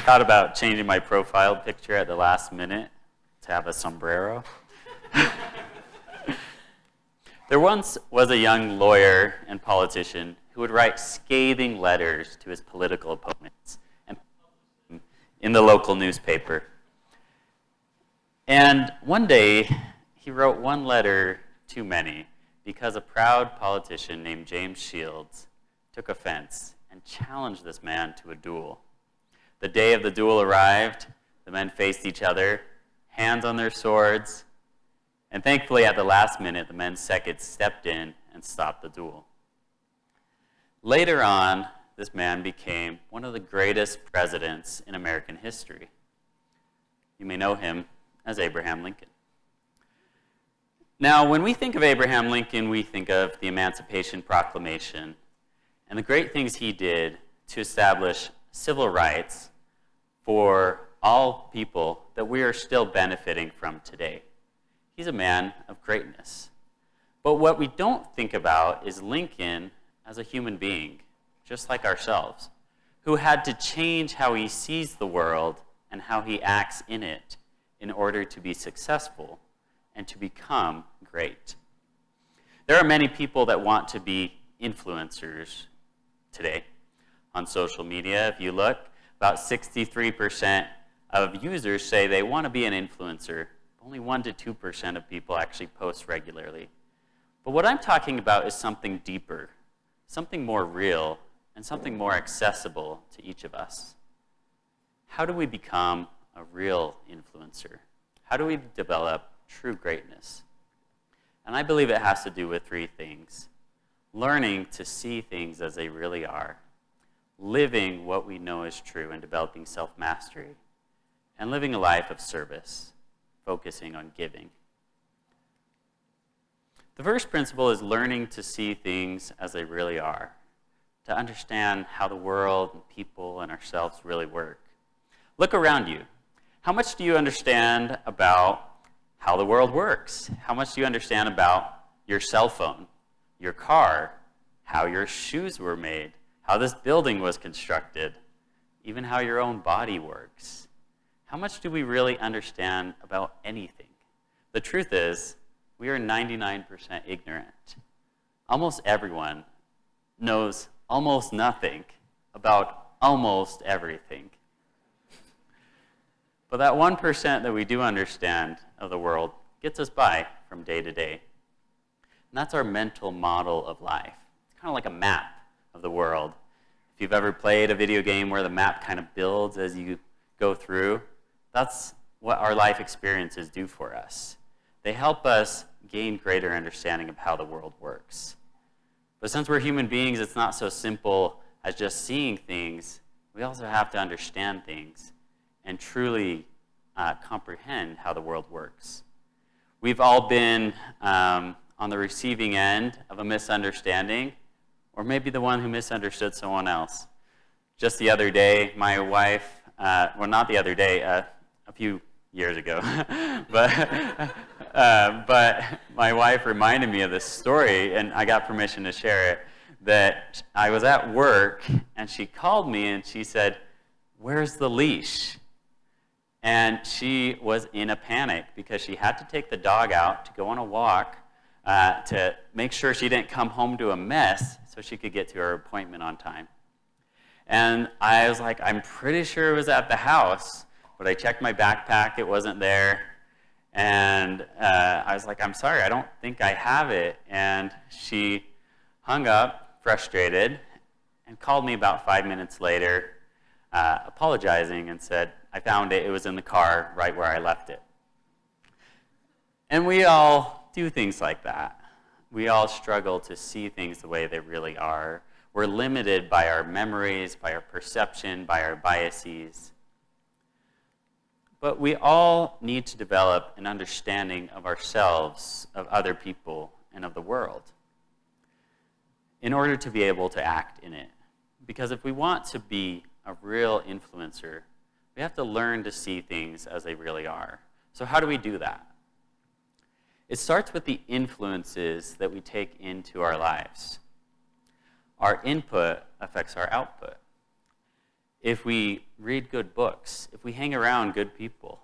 thought about changing my profile picture at the last minute to have a sombrero. There once was a young lawyer and politician who would write scathing letters to his political opponents and publish them in the local newspaper. And one day, he wrote one letter too many because a proud politician named James Shields took offense and challenged this man to a duel. The day of the duel arrived, the men faced each other, hands on their swords, and thankfully at the last minute, the men's seconds stepped in and stopped the duel. Later on, this man became one of the greatest presidents in American history. You may know him as Abraham Lincoln. Now, when we think of Abraham Lincoln, we think of the Emancipation Proclamation and the great things he did to establish civil rights for all people that we are still benefiting from today. He's a man of greatness. But what we don't think about is Lincoln as a human being, just like ourselves, who had to change how he sees the world and how he acts in it in order to be successful and to become great. There are many people that want to be influencers today on social media. If you look, about 63% of users say they want to be an influencer. Only 1% to 2% of people actually post regularly. But what I'm talking about is something deeper, something more real, and something more accessible to each of us. How do we become a real influencer? How do we develop true greatness? And I believe it has to do with three things: learning to see things as they really are, living what we know is true and developing self-mastery, and living a life of service, focusing on giving. The first principle is learning to see things as they really are, to understand how the world and people and ourselves really work. Look around you. How much do you understand about how the world works? How much do you understand about your cell phone, your car, how your shoes were made, how this building was constructed, even how your own body works? How much do we really understand about anything? The truth is, we are 99% ignorant. Almost everyone knows almost nothing about almost everything. But that 1% that we do understand of the world gets us by from day to day. And that's our mental model of life. It's kind of like a map of the world. If you've ever played a video game where the map kind of builds as you go through, that's what our life experiences do for us. They help us gain greater understanding of how the world works. But since we're human beings, it's not so simple as just seeing things. We also have to understand things and truly comprehend how the world works. We've all been on the receiving end of a misunderstanding, or maybe the one who misunderstood someone else. Just the other day, my wife, well, not the other day, a few years ago, but my wife reminded me of this story, and I got permission to share it, that I was at work, and she called me, and she said, "Where's the leash?" And she was in a panic because she had to take the dog out to go on a walk to make sure she didn't come home to a mess so she could get to her appointment on time. And I was like, I'm pretty sure it was at the house, but I checked my backpack, it wasn't there. And I was like, I'm sorry, I don't think I have it. And she hung up, frustrated, and called me about 5 minutes later, apologizing, and said, I found it, it was in the car right where I left it. And we all do things like that. We all struggle to see things the way they really are. We're limited by our memories, by our perception, by our biases. But we all need to develop an understanding of ourselves, of other people, and of the world in order to be able to act in it. Because if we want to be a real influencer, we have to learn to see things as they really are. So how do we do that? It starts with the influences that we take into our lives. Our input affects our output. if we read good books, if we hang around good people,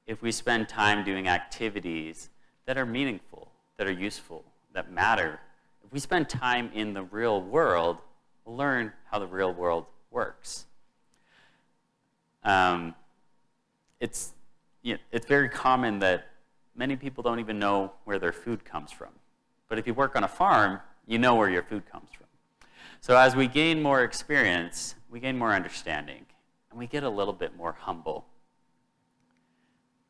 if we spend time doing activities that are meaningful, that are useful, that matter, if we spend time in the real world, we'll learn how the real world works. It's very common that many people don't even know where their food comes from. But if you work on a farm, you know where your food comes from. So as we gain more experience, we gain more understanding, and we get a little bit more humble.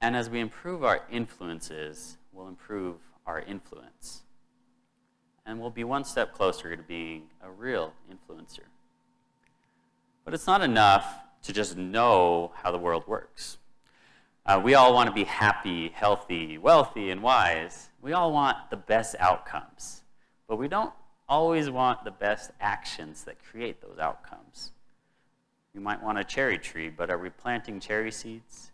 And as we improve our influences, we'll improve our influence. And we'll be one step closer to being a real influencer. But it's not enough to just know how the world works. We all want to be happy, healthy, wealthy, and wise. We all want the best outcomes. But we don't always want the best actions that create those outcomes. We might want a cherry tree, but are we planting cherry seeds?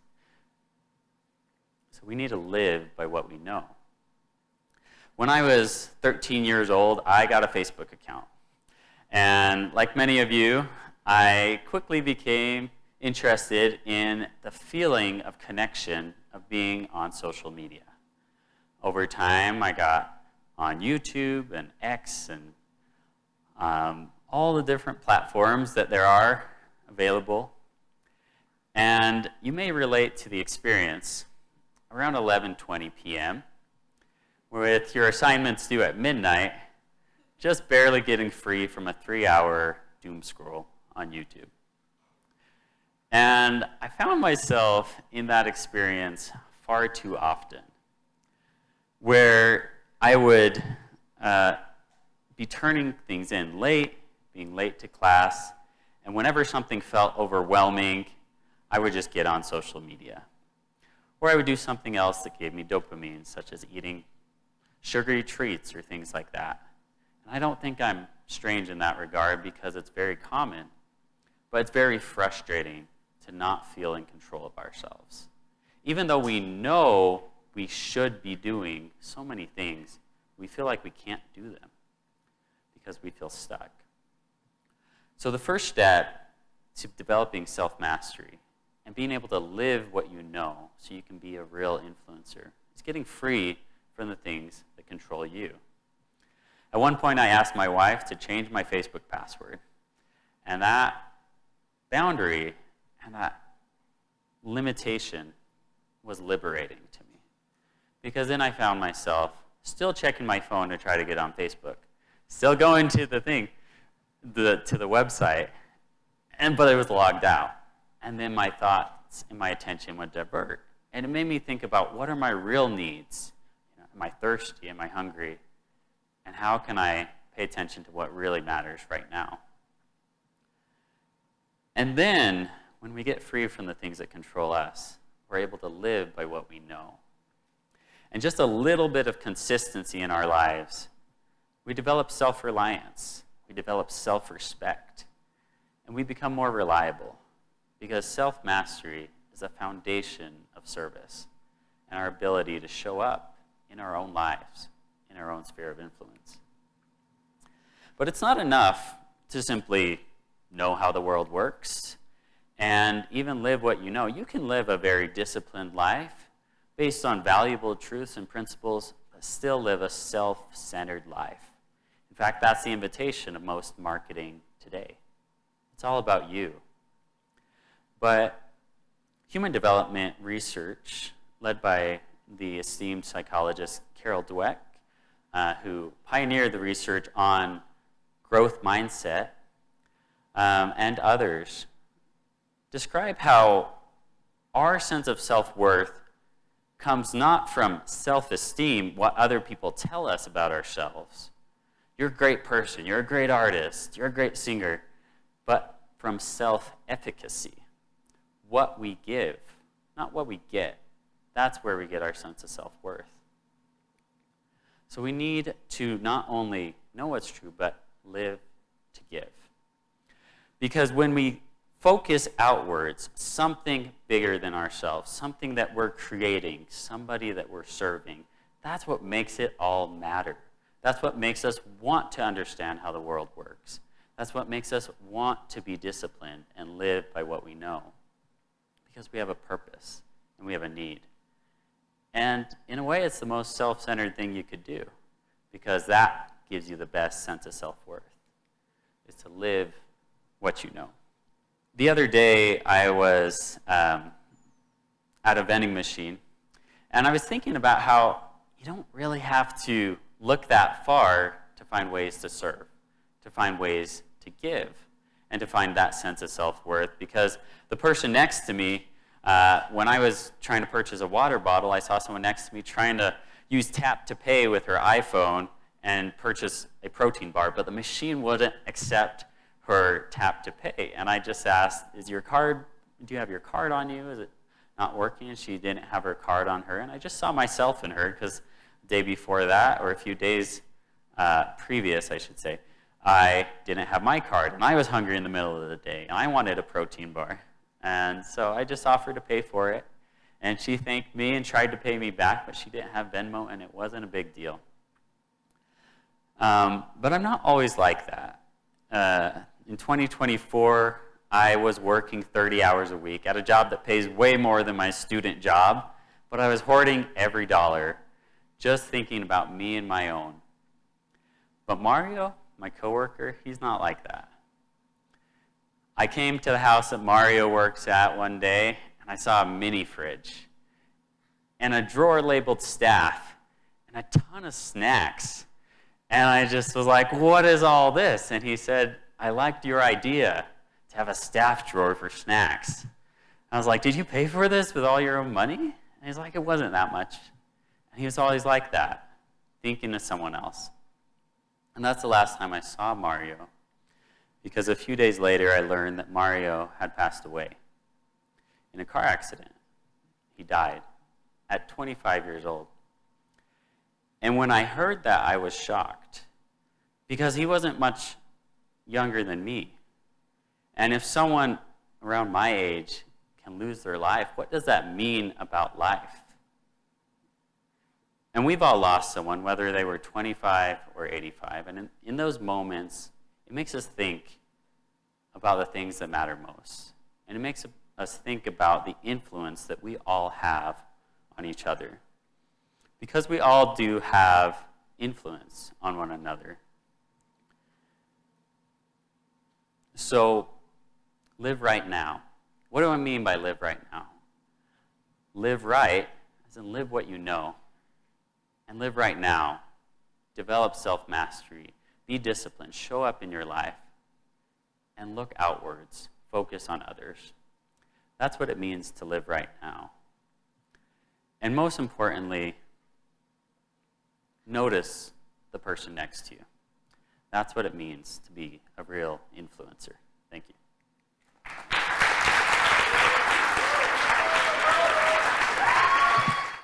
So we need to live by what we know. When I was 13 years old, I got a Facebook account. And like many of you, I quickly became interested in the feeling of connection of being on social media. Over time, I got on YouTube and X and all the different platforms that there are available. And you may relate to the experience around 11:20 p.m. with your assignments due at midnight, just barely getting free from a 3-hour doom scroll on YouTube. And I found myself in that experience far too often, where I would be turning things in late, being late to class, and whenever something felt overwhelming, I would just get on social media. Or I would do something else that gave me dopamine, such as eating sugary treats or things like that. And I don't think I'm strange in that regard because it's very common, but it's very frustrating to not feel in control of ourselves. Even though we know we should be doing so many things, we feel like we can't do them because we feel stuck. So the first step to developing self-mastery and being able to live what you know so you can be a real influencer is getting free from the things that control you. At one point, I asked my wife to change my Facebook password, and that boundary and that limitation was liberating to me. Because then I found myself still checking my phone to try to get on Facebook, still going to the website, but it was logged out. And then my thoughts and my attention would divert. And it made me think about, what are my real needs? Am I thirsty? Am I hungry? And how can I pay attention to what really matters right now? And then, when we get free from the things that control us, we're able to live by what we know. And just a little bit of consistency in our lives, we develop self-reliance, we develop self-respect, and we become more reliable, because self-mastery is a foundation of service and our ability to show up in our own lives, in our own sphere of influence. But it's not enough to simply know how the world works and even live what you know. You can live a very disciplined life based on valuable truths and principles, but still live a self-centered life. In fact, that's the invitation of most marketing today. It's all about you. But human development research, led by the esteemed psychologist Carol Dweck, who pioneered the research on growth mindset, and others, describe how our sense of self-worth comes not from self-esteem, what other people tell us about ourselves. You're a great person, you're a great artist, you're a great singer, but from self-efficacy. What we give, not what we get. That's where we get our sense of self-worth. So we need to not only know what's true, but live to give. Because when we focus outwards, something bigger than ourselves, something that we're creating, somebody that we're serving, that's what makes it all matter. That's what makes us want to understand how the world works. That's what makes us want to be disciplined and live by what we know. Because we have a purpose and we have a need. And in a way, it's the most self-centered thing you could do, because that gives you the best sense of self-worth, is to live what you know. The other day, I was at a vending machine, and I was thinking about how you don't really have to look that far to find ways to serve, to find ways to give, and to find that sense of self-worth, because the person next to me, when I was trying to purchase a water bottle, I saw someone next to me trying to use tap to pay with her iPhone and purchase a protein bar, but the machine wouldn't accept her tap to pay. And I just asked, do you have your card on you? Is it not working? And she didn't have her card on her. And I just saw myself in her, because the day before that, or a few days previous, I should say, I didn't have my card. And I was hungry in the middle of the day, and I wanted a protein bar. And so I just offered to pay for it. And she thanked me and tried to pay me back, but she didn't have Venmo, and it wasn't a big deal. But I'm not always like that. In 2024, I was working 30 hours a week at a job that pays way more than my student job, but I was hoarding every dollar, just thinking about me and my own. But Mario, my coworker, he's not like that. I came to the house that Mario works at one day, and I saw a mini fridge and a drawer labeled staff and a ton of snacks. And I just was like, what is all this? And he said, I liked your idea to have a staff drawer for snacks. I was like, did you pay for this with all your own money? And he's like, it wasn't that much. And he was always like that, thinking of someone else. And that's the last time I saw Mario, because a few days later, I learned that Mario had passed away in a car accident. He died at 25 years old. And when I heard that, I was shocked, because he wasn't much younger than me. And if someone around my age can lose their life, what does that mean about life? And we've all lost someone, whether they were 25 or 85. And in those moments, it makes us think about the things that matter most. And it makes us think about the influence that we all have on each other. Because we all do have influence on one another. So, live right now. What do I mean by live right now? Live right, as in live what you know. And live right now. Develop self-mastery. Be disciplined. Show up in your life. And look outwards. Focus on others. That's what it means to live right now. And most importantly, notice the person next to you. That's what it means to be a real influencer.